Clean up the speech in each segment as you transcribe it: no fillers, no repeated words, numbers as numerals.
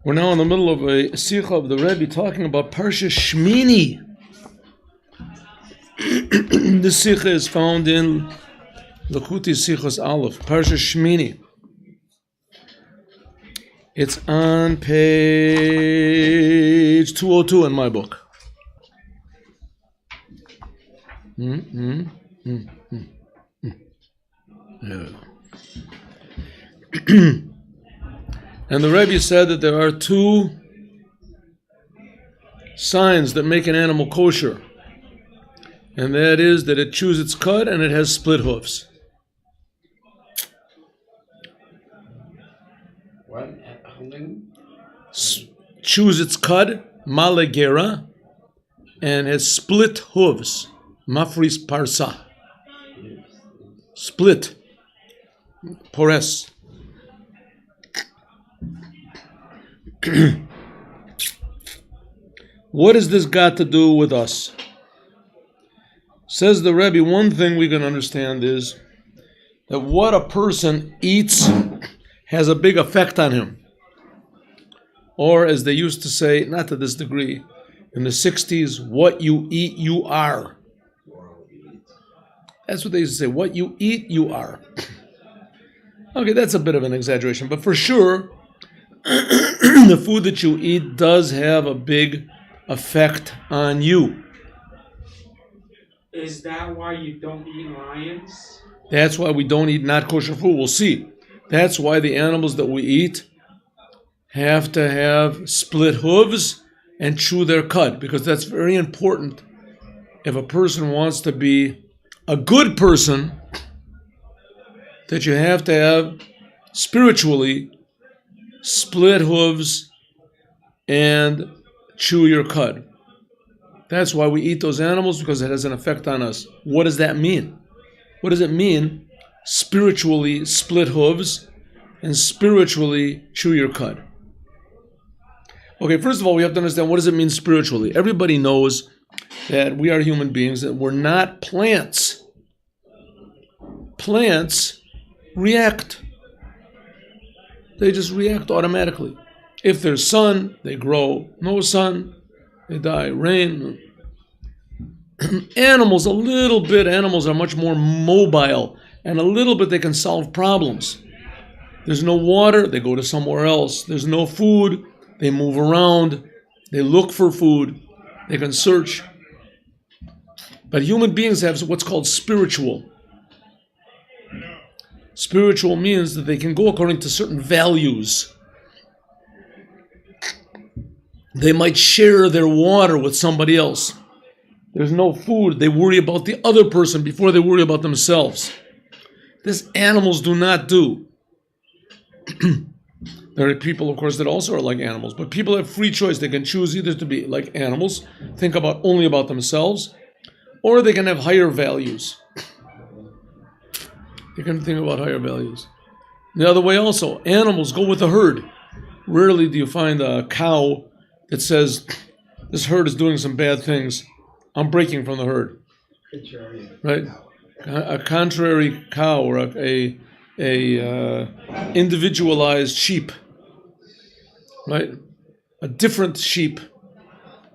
We're now in the middle of a Sikha of the Rebbe talking about Parsha Shmini. This Sikha is found in Lakuti Sikhos Aleph, Parsha Shmini. It's on page 202 in my book. Yeah. And the Rebbe said that there are two signs that make an animal kosher. And that is that it chews its cud and it has split hoofs. What? Chews its cud, malegera, and has split hooves, mafris parsa. Split, pores. What has this got to do with us? Says the Rebbe, one thing we can understand is that what a person eats has a big effect on him. Or as they used to say, not to this degree, in the 60s, what you eat, you are. That's what they used to say, what you eat, you are. Okay, that's a bit of an exaggeration, but for sure, the food that you eat does have a big effect on you. Is that why you don't eat lions? That's why we don't eat not kosher food. We'll see. That's why the animals that we eat have to have split hooves and chew their cud, because that's very important. If a person wants to be a good person, that you have to have spiritually split hooves and chew your cud. That's why we eat those animals, because it has an effect on us. What does that mean? What does it mean, spiritually split hooves and spiritually chew your cud? Okay, first of all, we have to understand, what does it mean spiritually? Everybody knows that we are human beings, that we're not plants. Plants react. They just react automatically. If there's sun, they grow. No sun, they die. Rain. Animals are much more mobile, and a little bit they can solve problems. There's no water, they go to somewhere else. There's no food, they move around. They look for food. They can search. But human beings have what's called spiritual. Spiritual means that they can go according to certain values. They might share their water with somebody else. There's no food. They worry about the other person before they worry about themselves. This animals do not do. There are people, of course, that also are like animals, but people have free choice. They can choose either to be like animals, think only about themselves, or they can have higher values. They can think about higher values. The other way also, animals go with the herd. Rarely do you find a cow that says, this herd is doing some bad things, I'm breaking from the herd. Right? A contrary cow or a individualized sheep. Right? A different sheep.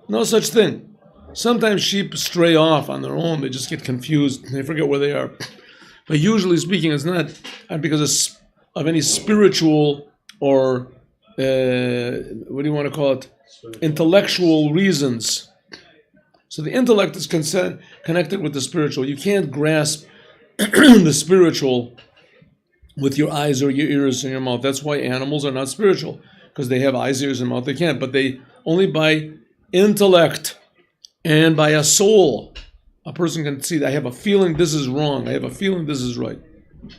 No such thing. Sometimes sheep stray off on their own. They just get confused. They forget where they are. But usually speaking, it's not because of any spiritual or, what do you want to call it? Intellectual reasons. So the intellect is connected with the spiritual. You can't grasp the spiritual with your eyes or your ears and your mouth. That's why animals are not spiritual, because they have eyes, ears, and mouth. They can't, but they only by intellect and by a soul. A person can see that I have a feeling this is wrong. I have a feeling this is right.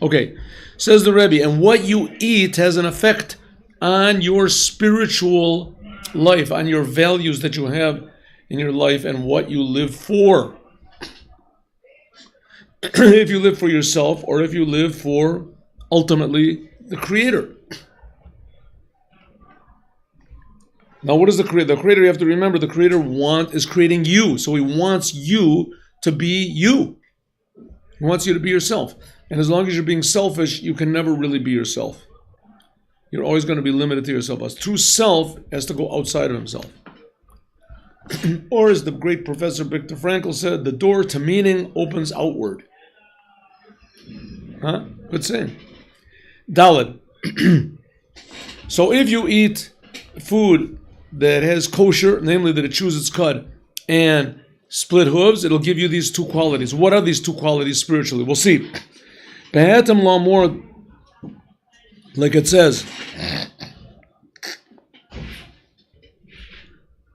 Okay, says the Rebbe, and what you eat has an effect on your spiritual life, on your values that you have in your life and what you live for. If you live for yourself or if you live for, ultimately, the Creator. Now, what is the Creator? The Creator, you have to remember, the Creator is creating you. So He wants you to be you. He wants you to be yourself. And as long as you're being selfish, you can never really be yourself. you're always going to be limited to yourself. A true self has to go outside of himself. Or as the great Professor Viktor Frankl said, the door to meaning opens outward. Huh? Good saying. Daled. So if you eat food that has kosher, namely that it chews its cud, and split hooves, it'll give you these two qualities. What are these two qualities spiritually? We'll see. Be'atam la'mor, like it says.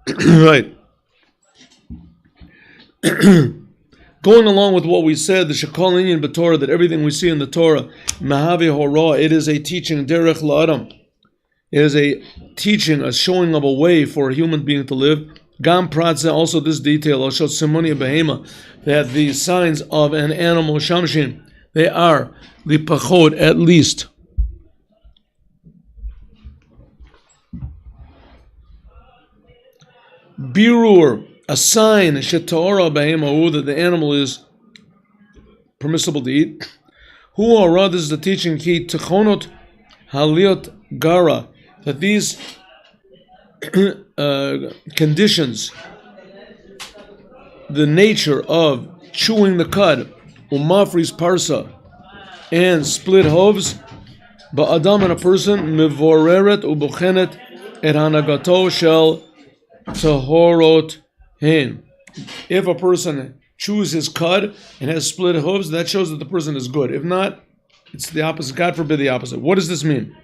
Right. Going along with what we said, the Shekol Inyan b'Torah, that everything we see in the Torah, Mahavi Hora, it is a teaching, Derech La'adam. It is a teaching, a showing of a way for a human being to live. Gam Pratza, also this detail, Ashot Simoni Behema, that the signs of an animal, Shamshin, they are the Pachod at least. Birur, a sign, Shetara Behema, that the animal is permissible to eat. Hu Arad is the teaching key, Techonot Haliot Gara, that these conditions, the nature of chewing the cud, umafris parsa, and split hooves, ba'adam, and a person, mivoreret ubuchenet et hanagato shel tahorot hin. If a person chews his cud and has split hooves, that shows that the person is good. If not, it's the opposite. God forbid the opposite. What does this mean?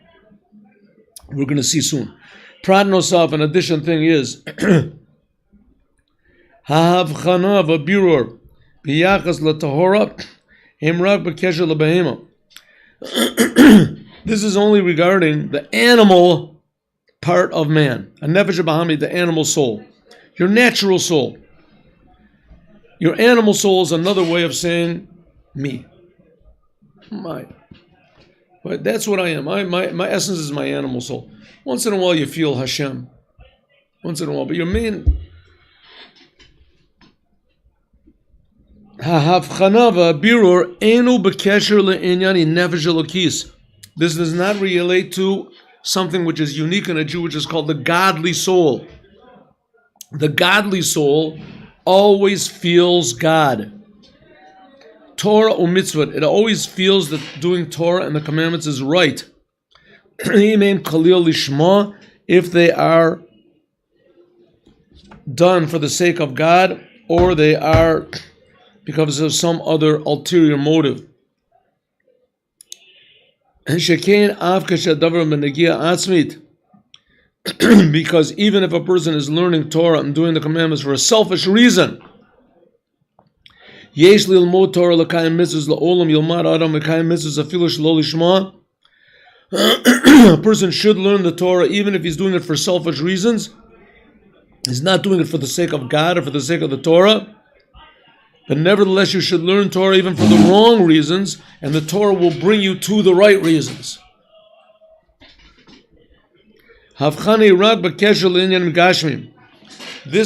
We're going to see soon. Prat nosaf, an addition thing is ha'havchana v'birur b'yachas l'tahora himrak b'kesher l'behema. This is only regarding the animal part of man, a nefesh b'hami, the animal soul, your natural soul. Your animal soul is another way of saying me. But that's what I am. My essence is my animal soul. Once in a while you feel Hashem. Once in a while. But your main... Ha'havchana v'birur enu b'kesher le'inyani nefesh elokis. This does not relate to something which is unique in a Jew, which is called the godly soul. The godly soul always feels God. Torah or mitzvah, it always feels that doing Torah and the commandments is right. If they are done for the sake of God, or they are because of some other ulterior motive. Because even if a person is learning Torah and doing the commandments for a selfish reason, a person should learn the Torah even if he's doing it for selfish reasons. He's not doing it for the sake of God or for the sake of the Torah. But nevertheless, you should learn Torah even for the wrong reasons, and the Torah will bring you to the right reasons. This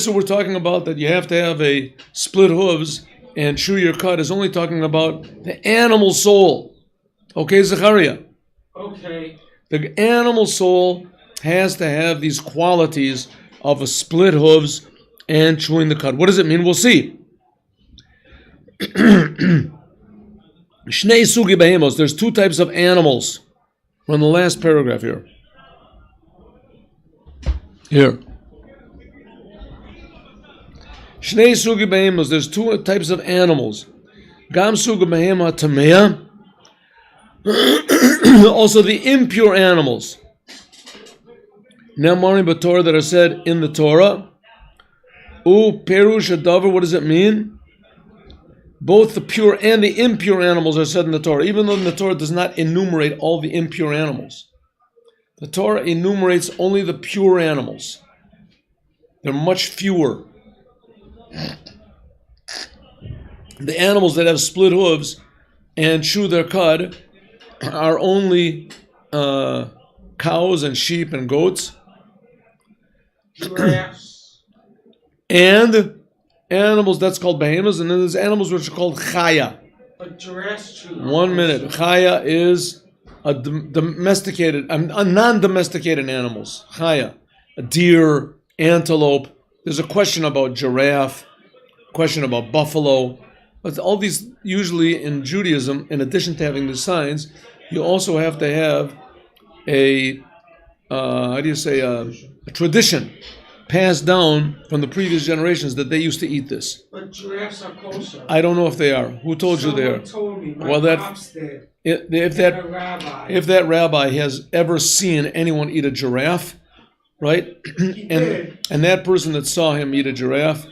we're talking about, that you have to have a split hooves and chew your cud, is only talking about the animal soul. Okay, Zechariah? Okay. The animal soul has to have these qualities of a split hooves and chewing the cud. What does it mean? We'll see. Shnei sugi behemos. There's two types of animals. We're in the last paragraph here. Shnei sugi behemos. There's two types of animals. Gam sugi behema tamea. Also the impure animals. Nemarim b'Torah, that are said in the Torah. U perush adavar. What does it mean? Both the pure and the impure animals are said in the Torah, even though the Torah does not enumerate all the impure animals. The Torah enumerates only the pure animals. They're much fewer. The animals that have split hooves and chew their cud are only cows and sheep and goats. Giraffes. And animals, that's called behemoths, and then there's animals which are called chaya. But giraffes chew. 1 minute. Chaya is domesticated, non-domesticated animals, chaya, a deer, antelope. There's a question about giraffe, question about buffalo. But all these, usually in Judaism, in addition to having the signs, you also have to have a tradition passed down from the previous generations that they used to eat this. But giraffes are kosher. I don't know if they are. Who told you they are? Someone told me. My Well, that- pops did. If A rabbi. that rabbi has ever seen anyone eat a giraffe, right? He did. And that person that saw him eat a giraffe,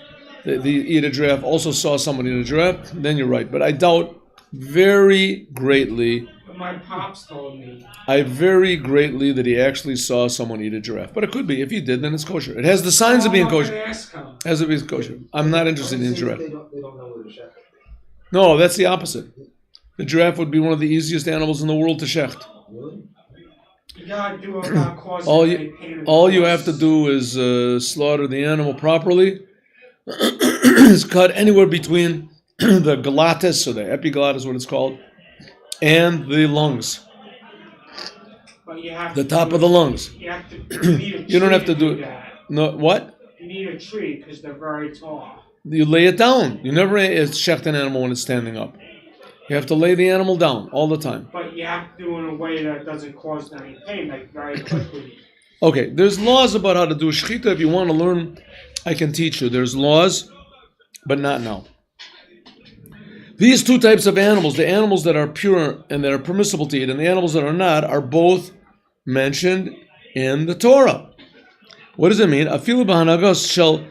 also saw someone eat a giraffe, then you're right. But I doubt very greatly. But my pops told me. I very greatly that he actually saw someone eat a giraffe. But it could be. If he did, then it's kosher. It has the signs of being I'm gonna kosher. ask him. Has to be kosher. I'm not interested in giraffe. They don't know where to shecht. No, that's the opposite. The giraffe would be one of the easiest animals in the world to shecht. Really? You gotta do it without causing All any you, pain in the all you horse. have to do is slaughter the animal properly. It's cut anywhere between the glottis, or the epiglottis, what it's called, and the lungs, But you have the to top do of the it- lungs. You have to. You need a You don't tree have to do it. that. No, what? You need a tree because they're very tall. You lay it down. You never shecht an animal when it's standing up. You have to lay the animal down all the time. But you have to do it in a way that doesn't cause any pain, like very quickly. Okay, there's laws about how to do shechita. If you want to learn, I can teach you. There's laws, but not now. These two types of animals, the animals that are pure and that are permissible to eat, and the animals that are not, are both mentioned in the Torah. What does it mean? Afilu b'hanagos shel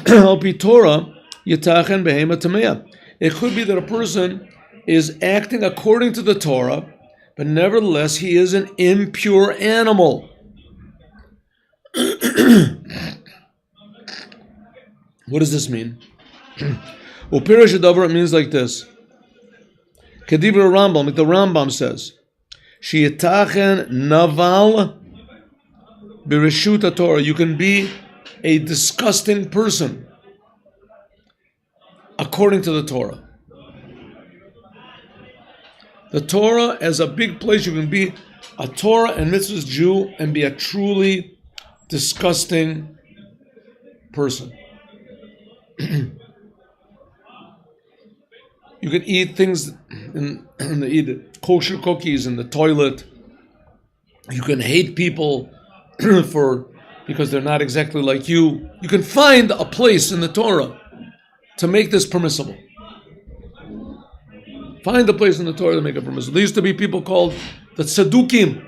al-pi Torah yitachen behema tameya. It could be that a person is acting according to the Torah, but nevertheless he is an impure animal. What does this mean? Upirish Adavar, it means like this. Kedibra Rambam, like the Rambam says, Shi'itachen naval b'reshut Torah. You can be a disgusting person according to the Torah. The Torah as a big place, you can be a Torah and mitzvahs Jew and be a truly disgusting person. You can eat things eat kosher cookies in the toilet. You can hate people because they're not exactly like you. You can find a place in the Torah to make this permissible. Find a place in the Torah to make it permissible. There used to be people called the Tzedukim.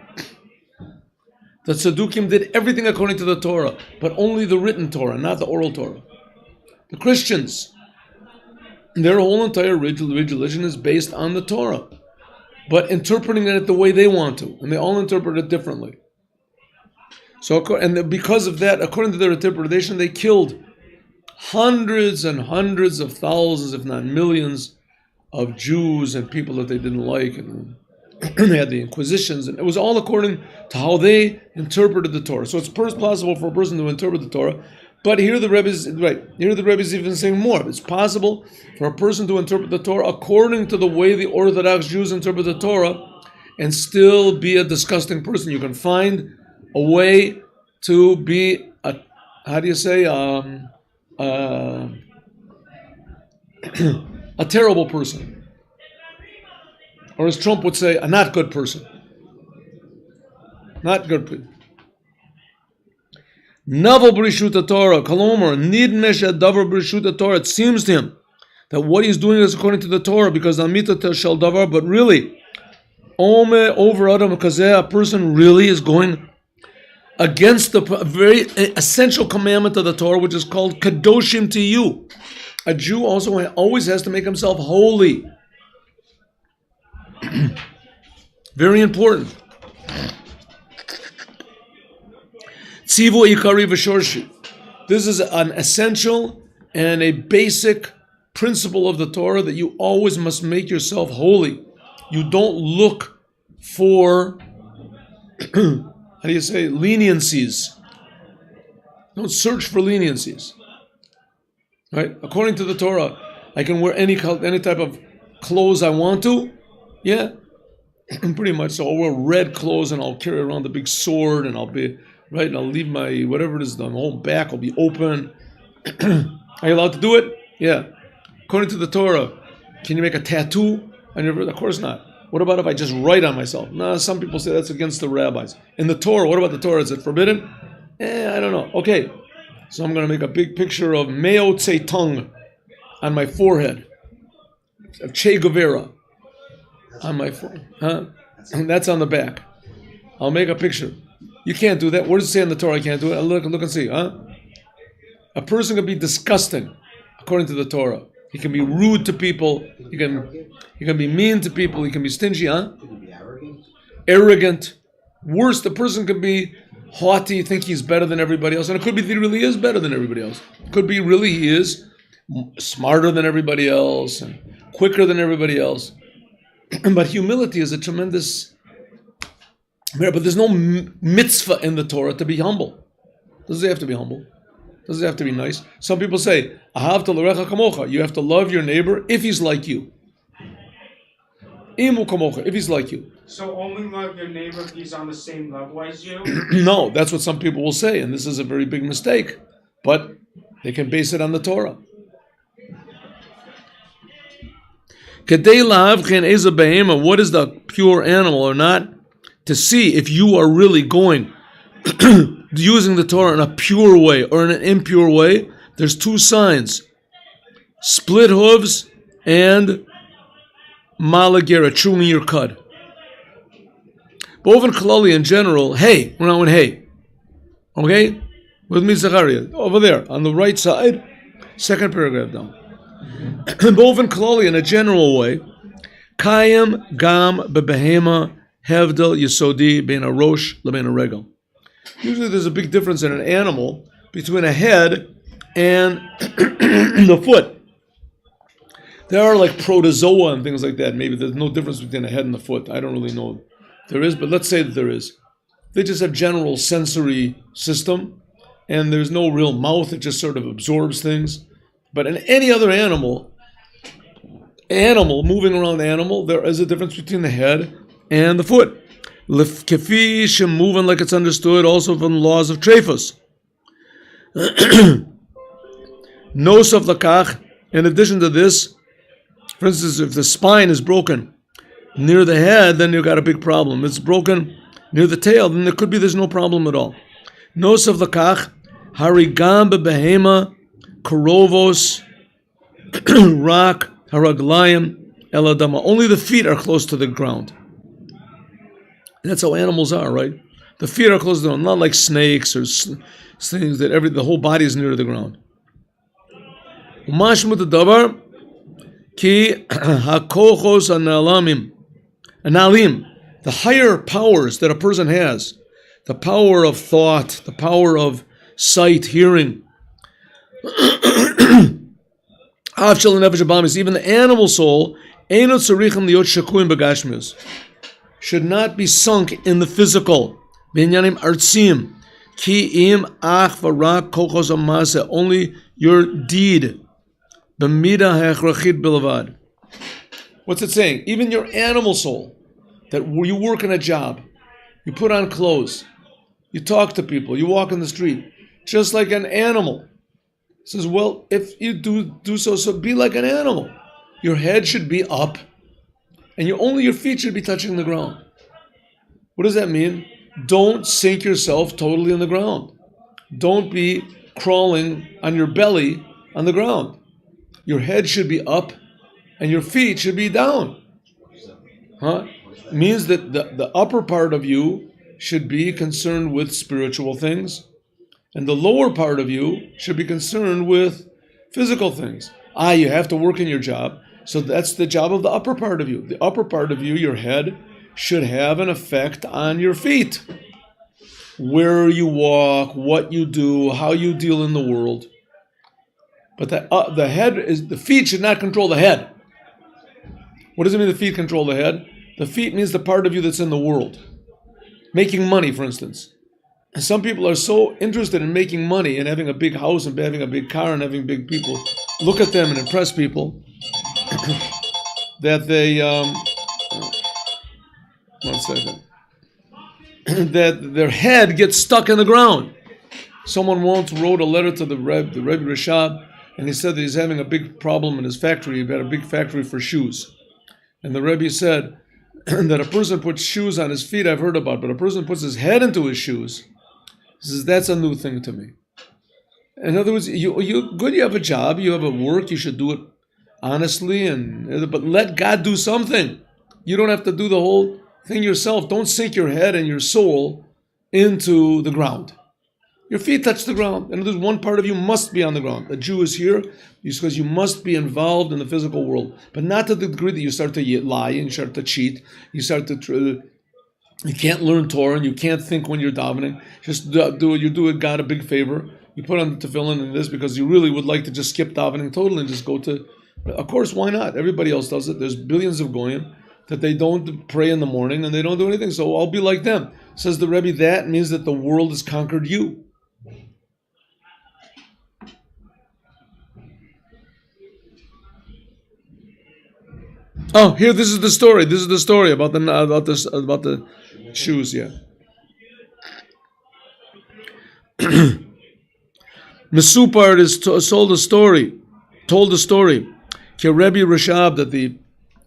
The Tzedukim did everything according to the Torah, but only the written Torah, not the oral Torah. The Christians, their whole entire religion is based on the Torah, but interpreting it the way they want to, and they all interpret it differently. So, and because of that, according to their interpretation, they killed hundreds and hundreds of thousands, if not millions, of Jews and people that they didn't like, and they had the Inquisitions, and it was all according to how they interpreted the Torah. So it's possible for a person to interpret the Torah, but here the Rebbe is right. Here the Rebbe is even saying more. It's possible for a person to interpret the Torah according to the way the Orthodox Jews interpret the Torah, and still be a disgusting person. You can find a way to be a a terrible person, or as Trump would say, a not good person. Not good. Naval b'rishut Torah, Kalomer, nidmesh adavar b'rishut Torah. It seems to him that what he's doing is according to the Torah, because amita shel davar. But really, ome over adam kazeh, a person really is going against the very essential commandment of the Torah, which is called kadoshim to you. A Jew also always has to make himself holy. Very important. Tzivu ikari v'shorshi. This is an essential and a basic principle of the Torah, that you always must make yourself holy. You don't look for, leniencies. Don't search for leniencies. Right? According to the Torah, I can wear any type of clothes I want to. Yeah. pretty much. So I'll wear red clothes and I'll carry around the big sword and I'll be, right, and I'll leave my, whatever it is, the whole back will be open. Are you allowed to do it? Yeah. According to the Torah, can you make a tattoo on your, of course not. What about if I just write on myself? No, some people say that's against the rabbis. In the Torah, what about the Torah? Is it forbidden? I don't know. Okay. So I'm going to make a big picture of Mao Zedong on my forehead. Of Che Guevara on my forehead. Huh? And that's on the back. I'll make a picture. You can't do that. What does it say in the Torah? I can't do it. Look and see. Huh? A person can be disgusting, according to the Torah. He can be rude to people. He can be mean to people. He can be stingy, huh? He can be arrogant. Arrogant. Worse, the person can be haughty, think he's better than everybody else. And it could be that he really is better than everybody else. It could be really he is smarter than everybody else and quicker than everybody else. But humility is a tremendous... But there's no mitzvah in the Torah to be humble. Does it have to be humble? Does it have to be nice? Some people say, Ahavta l'orecha kamocha. You have to love your neighbor if he's like you. Imu kamocha, if he's like you. So only love your neighbor if he's on the same level as you? No, that's what some people will say, and this is a very big mistake. But they can base it on the Torah. Kedei la'avchen eza behema, what is the pure animal or not? To see if you are really going using the Torah in a pure way or in an impure way, there's two signs. Split hooves and malagera, chewing your cud. Boven Kalali in general, hey, we're not in hey. Okay? With me, Zachariah. Over there, on the right side, second paragraph down. Boven Kalali in a general way, Kayim gam bebehema hevdel yesodi ben a rosh leben a regal. Usually there's a big difference in an animal between a head and the foot. There are like protozoa and things like that. Maybe there's no difference between a head and the foot. I don't really know if there is, but let's say that there is. They just have general sensory system, and there's no real mouth. It just sort of absorbs things. But in any other animal, moving around animal, there is a difference between the head and the foot. Kefi moving like it's understood, also from the laws of Trephus. Nosaf lakach. In addition to this, for instance, if the spine is broken near the head, then you've got a big problem. If it's broken near the tail, then there's no problem at all. Nosaf lakach, harigam behema, korovos, rak, haraglayim, eladama. Only the feet are close to the ground. That's how animals are, right? The feet are close to the ground, not like snakes or things that the whole body is near to the ground. Umashmut davar ki hakochos analim, the higher powers that a person has, the power of thought, the power of sight, hearing. Even the animal soul, should not be sunk in the physical. Only your deed. What's it saying? Even your animal soul, that you work in a job, you put on clothes, you talk to people, you walk in the street, just like an animal. It says, well, if you do so be like an animal. Your head should be up, and only your feet should be touching the ground. What does that mean? Don't sink yourself totally in the ground. Don't be crawling on your belly on the ground. Your head should be up, and your feet should be down. It means that the upper part of you should be concerned with spiritual things, and the lower part of you should be concerned with physical things. You have to work in your job. So that's the job of the upper part of you. The upper part of you, your head, should have an effect on your feet. Where you walk, what you do, how you deal in the world. But the feet should not control the head. What does it mean the feet control the head? The feet means the part of you that's in the world. Making money, for instance. And some people are so interested in making money and having a big house and having a big car and having big people look at them and impress people that 1 second. That their head gets stuck in the ground. Someone once wrote a letter to the Rebbe Rashab, and he said that he's having a big problem in his factory. He had a big factory for shoes. And the Rebbe said that a person puts shoes on his feet, I've heard about, but a person puts his head into his shoes. He says, that's a new thing to me. In other words, you have a job, you have a work, you should do it honestly, but let God do something. You don't have to do the whole thing yourself. Don't sink your head and your soul into the ground. Your feet touch the ground, and there's one part of you must be on the ground. A Jew is here because you must be involved in the physical world, but not to the degree that you start to lie and you start to cheat. You start to you can't learn Torah and you can't think when you're davening. Just you do God a big favor. You put on the tefillin and this because you really would like to just skip davening totally and just go to. Of course, why not? Everybody else does it. There's billions of goyim that they don't pray in the morning and they don't do anything. So I'll be like them. Says the Rebbe, that means that the world has conquered you. Oh, here, this is the story. This is the story about the shoes. Yeah. Mesupar is told the story. Rebbe Rashab, that the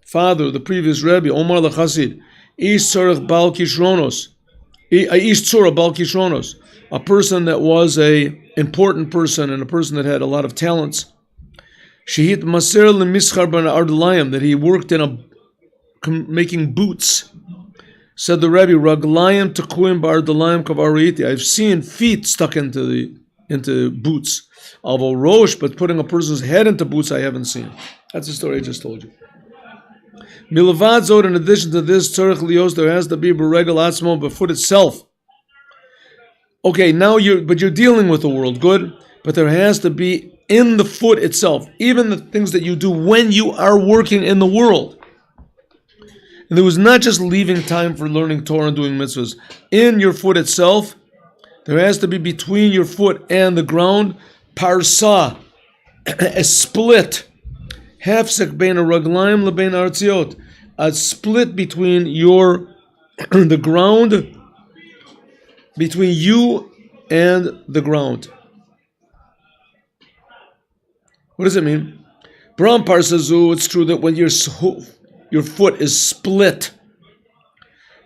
father, the previous Rebbe, Omar LaChasid, Ish Tzorach Bal Kishronos, Ish Tzorach Bal Kishronos, a person that was a important person and a person that had a lot of talents. Shehit Maser LeMischar Ben Ardalayim, that he worked in making boots. Said the Rebbe, Raglayim Tekuim Ba'ardalayim Kavariti. I've seen feet stuck into boots. Although Rosh, but putting a person's head into boots, I haven't seen. That's the story I just told you. Milavad Zod, in addition to this, Tzorech Lios, there has to be Beregel Atzmo, the foot itself. Okay, now you're dealing with the world, good, but there has to be in the foot itself, even the things that you do when you are working in the world. And there was not just leaving time for learning Torah and doing mitzvahs. In your foot itself, there has to be between your foot and the ground, parsa, a split. Hefsek bein a raglaim lebein artziot, a split between the ground, between you and the ground. What does it mean? Bram parsazu, it's true that when your foot is split,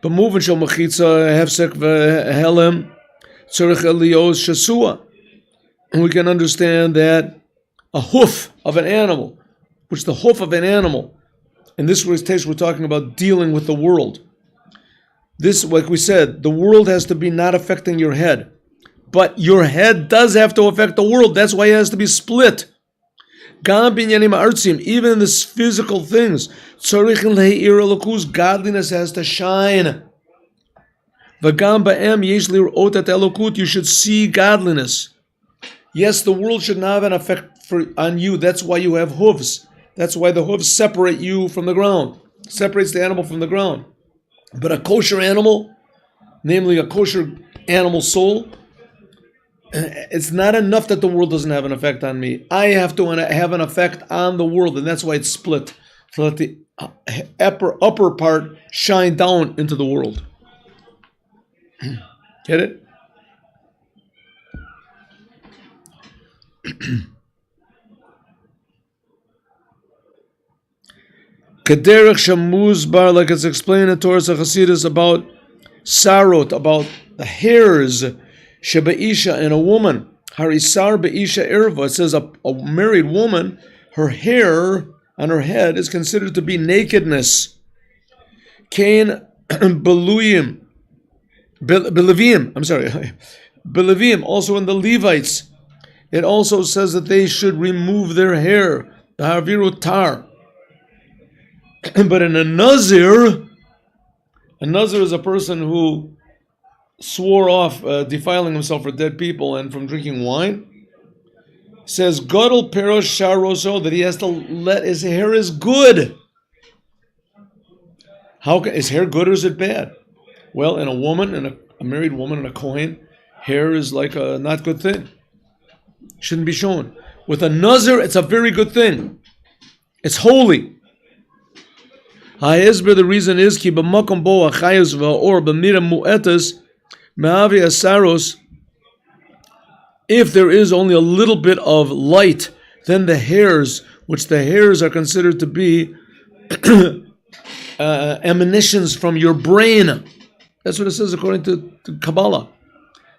but moving shel machitza hefsek vehelem tzorech elios shasua, and we can understand that a hoof of an animal, which the hoof of an animal, in this case we're talking about dealing with the world. This, like we said, the world has to be not affecting your head, but your head does have to affect the world. That's why it has to be split. Even in this physical things, godliness has to shine. You should see godliness. Yes, the world should not have an effect on you. That's why you have hooves. That's why the hooves separate you from the ground. Separates the animal from the ground. But a kosher animal, namely a kosher animal soul, it's not enough that the world doesn't have an effect on me. I have to have an effect on the world, and that's why it's split. To let the upper part shine down into the world. Get it? Kederech Shamuz Bar, like it's explained in Torah Chasidus about sarot, about the hairs, Shebeisha, in a woman. Harisar Beisha Erva. It says a married woman, her hair on her head is considered to be nakedness. Kain Beluvim, Beluvim, also in the Levites, it also says that they should remove their hair, the Haviru Tar. But in a Nazir is a person who swore off defiling himself for dead people and from drinking wine. Says Gadol Perosh Sharoso, that he has to let his hair is good. How can, is hair good or is it bad? Well, in a woman, in a married woman and a Kohen, hair is like a not good thing. Shouldn't be shown. With a Nazir, it's a very good thing. It's holy. Ha'ezber, the reason is ki b'makom bo ha'chayos v'ha'or b'mira mu'etas me'avi asaros. If there is only a little bit of light, then the hairs, which the hairs are considered to be emanations from your brain. That's what it says according to Kabbalah.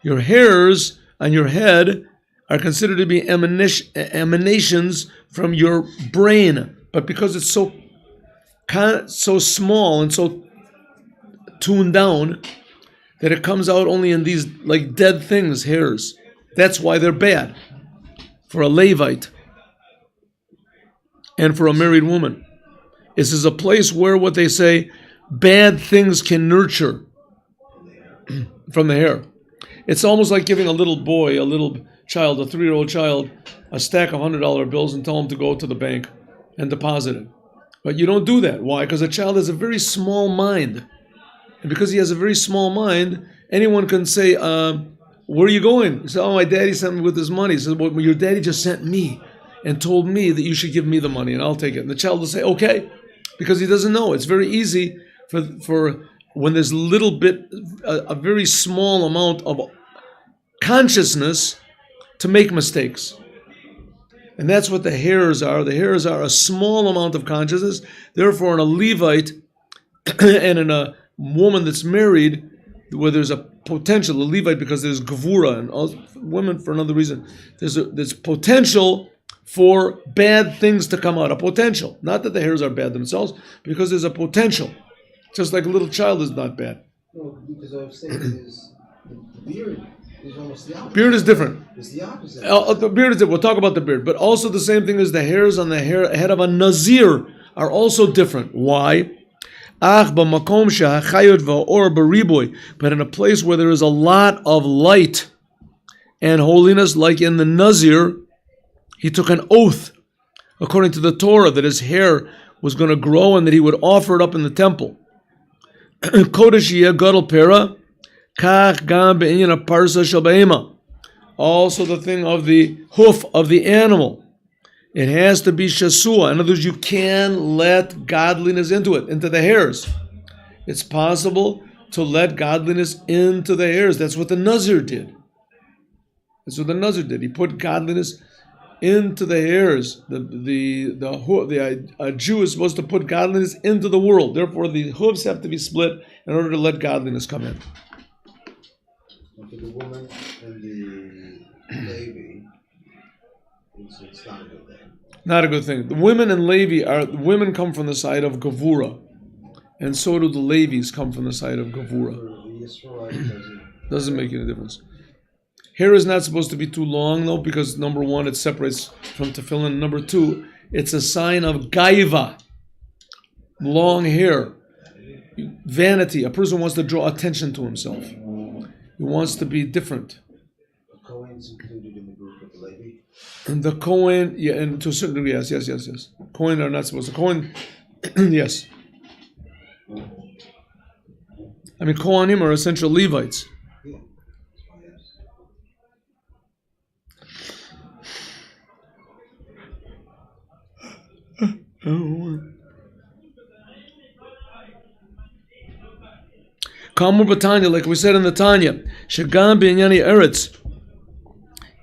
Your hairs on your head are considered to be emanations from your brain. But because it's so small and so tuned down that it comes out only in these like dead things, hairs. That's why they're bad for a Levite and for a married woman. This is a place where what they say, bad things can nurture from the hair. It's almost like giving a little boy, a little child, a 3-year-old child, a stack of $100 bills and tell him to go to the bank and deposit it. But you don't do that. Why? Because a child has a very small mind. And because he has a very small mind, anyone can say, where are you going? He said, oh, my daddy sent me with his money. He said, well, your daddy just sent me and told me that you should give me the money and I'll take it. And the child will say, okay, because he doesn't know. It's very easy for when there's a very small amount of consciousness to make mistakes. And that's what the hairs are. The hairs are a small amount of consciousness. Therefore, in a Levite and in a woman that's married, where there's a potential, a Levite because there's Gevura, and women for another reason, there's potential for bad things to come out. A potential. Not that the hairs are bad themselves, because there's a potential. Just like a little child is not bad. No, because I was saying is the beard is almost the opposite. Beard is different. It's the opposite. The beard is different. We'll talk about the beard. But also the same thing as the hairs on the head of a Nazir are also different. Why? But in a place where there is a lot of light and holiness, like in the Nazir, he took an oath, according to the Torah, that his hair was going to grow and that he would offer it up in the temple. Kodesh yeh gadol pera, kach gam be'inyan aparsa shel behema. Also the thing of the hoof of the animal. It has to be shasua. In other words, you can let godliness into it, into the hairs. It's possible to let godliness into the hairs. That's what the Nazir did. That's what the Nazir did. He put godliness into the hairs. A Jew is supposed to put godliness into the world. Therefore, the hooves have to be split in order to let godliness come in. Okay, the woman and the Levi, it's not a good thing. Not a good thing. The women and women come from the side of Gevura, and so do the Levis come from the side of Gevura. Doesn't make any difference. Hair is not supposed to be too long, though, because number one, it separates from tefillin. Number two, it's a sign of gaiva, long hair, vanity. A person wants to draw attention to himself. He wants to be different. The Cohen's included in the group of the Levi. And the Cohen, yeah, and to a certain degree, yes. Cohen are not supposed to. Cohen, yes. I mean, Kohanim are essential Levites. Yeah. Kamur Batanya, like we said in the Tanya, Shagam B'inyani Eretz,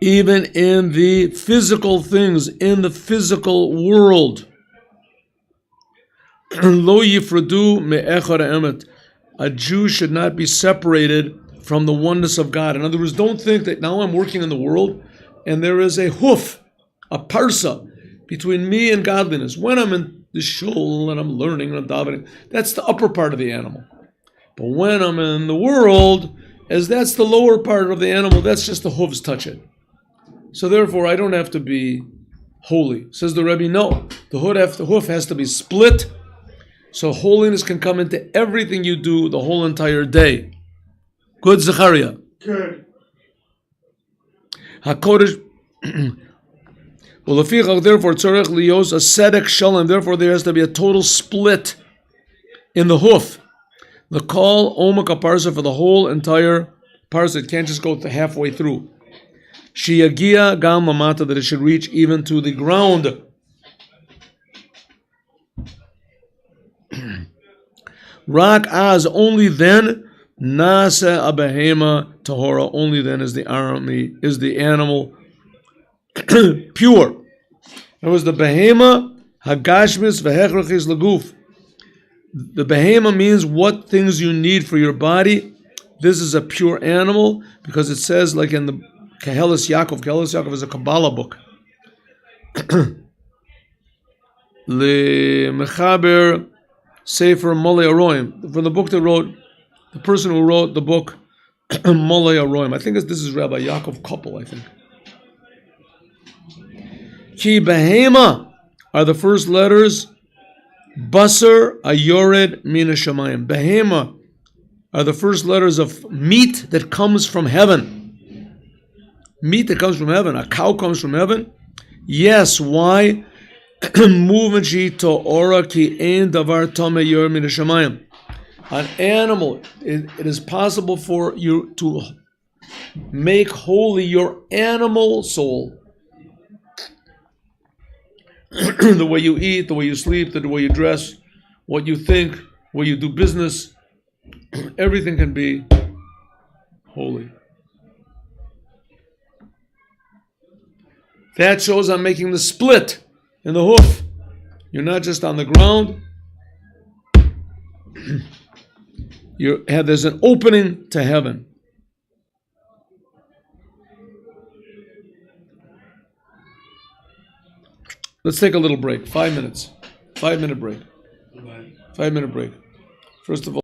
even in the physical things, in the physical world. Lo yifradu me'echad ha'emet. A Jew should not be separated from the oneness of God. In other words, don't think that now I'm working in the world and there is a hoof, a parsa, between me and godliness. When I'm in the shul and I'm learning and I'm davening, that's the upper part of the animal. But when I'm in the world, as that's the lower part of the animal, that's just the hooves touch it. So therefore, I don't have to be holy. Says the Rebbe, no. The hoof has to be split, so holiness can come into everything you do the whole entire day. Good, Zechariah. Good. HaKodesh. Well, therefore, tzorech liyos a sedek shalom. Therefore, there has to be a total split in the hoof. The call omak a parsa for the whole entire parsa. It can't just go halfway through. Shiyagia gam lamata, that it should reach even to the ground. Rak az, only then, nasa abehema tahora, only then is the animal pure. It was the behema hagashmis vehechrachis laguf. The behema means what things you need for your body. This is a pure animal because it says, like in the Kehelis Yaakov is a Kabbalah book. Le Mechaber Sefer Molei Aroim, from the book that wrote, the person who wrote the book Molei Aroim. I think this is Rabbi Yaakov Koppel, I think. Ki behema are the first letters. Basar ayored min hashamayim. Behema are the first letters of meat that comes from heaven. Meat that comes from heaven. A cow comes from heaven. Yes, why? Movement she to ora ki ein davar tame yor min hashamayim. An animal, it is possible for you to make holy your animal soul. The way you eat, the way you sleep, the way you dress, what you think, where you do business, everything can be holy. That shows I'm making the split in the hoof. You're not just on the ground. There's an opening to heaven. Let's take a little break. 5 minutes. 5 minute break. 5 minute break. First of all,